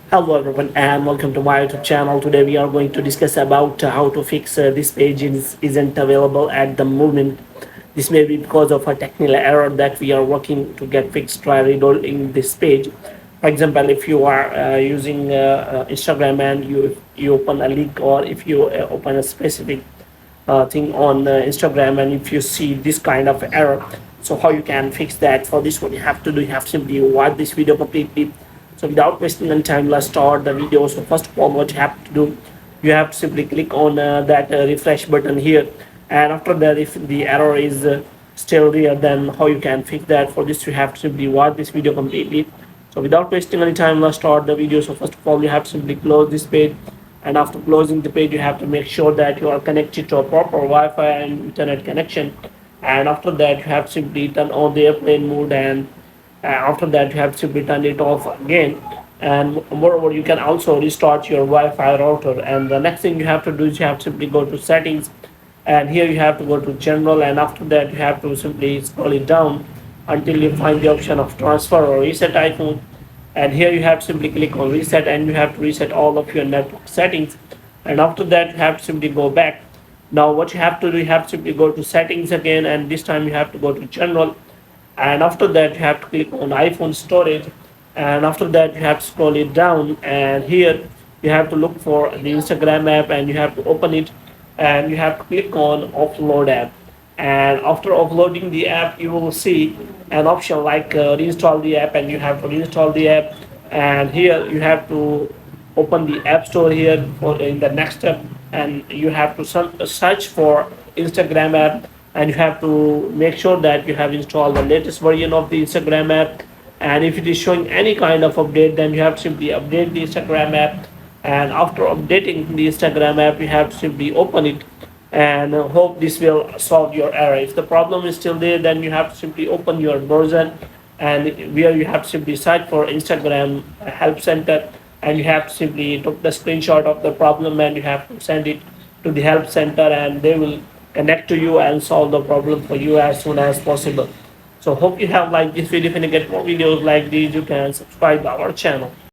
Hello everyone and welcome to my YouTube channel. Today we are going to discuss about how to fix this page isn't available at the moment. This may be because of a technical error that we are working to get fixed. Try reloading this page. For example, if you are using Instagram and you open a link, or if you open a specific thing on Instagram and if you see this kind of error, so how you can fix that? For this, what you have to do, you have to simply watch this video completely. So without wasting any time, let's start the video. So first of all, what you have to do, you have to simply click on that refresh button here, and after that, if the error is still there, then how you can fix that? For this, you have to simply watch this video completely. So without wasting any time, let's start the video. So first of all, you have to simply close this page, and after closing the page, you have to make sure that you are connected to a proper Wi-Fi and internet connection. And after that, you have to simply turn on the airplane mode, and after that you have to simply turn it off again. And moreover, you can also restart your Wi-Fi router. And the next thing you have to do is you have to simply go to settings, and here you have to go to general, and after that you have to simply scroll it down until you find the option of transfer or reset iPhone. And here you have to simply click on reset, and you have to reset all of your network settings. And after that, you have to simply go back. Now what you have to do, you have to simply go to settings again, and this time you have to go to general, and after that you have to click on iPhone storage, and after that you have to scroll it down, and here you have to look for the Instagram app, and you have to open it, and you have to click on offload app. And after uploading the app, you will see an option like reinstall the app, and you have to reinstall the app. And here you have to open the app store here for in the next step, and you have to search for Instagram app, and you have to make sure that you have installed the latest version of the Instagram app. And if it is showing any kind of update, then you have to simply update the Instagram app. And after updating the Instagram app, you have to simply open it, and hope this will solve your error. If the problem is still there, then you have to simply open your browser, and where you have to simply search for Instagram help center, and you have to simply take the screenshot of the problem, and you have to send it to the help center, and they will connect to you and solve the problem for you as soon as possible. So hope you have liked this video. If you get more videos like these, you can subscribe our channel.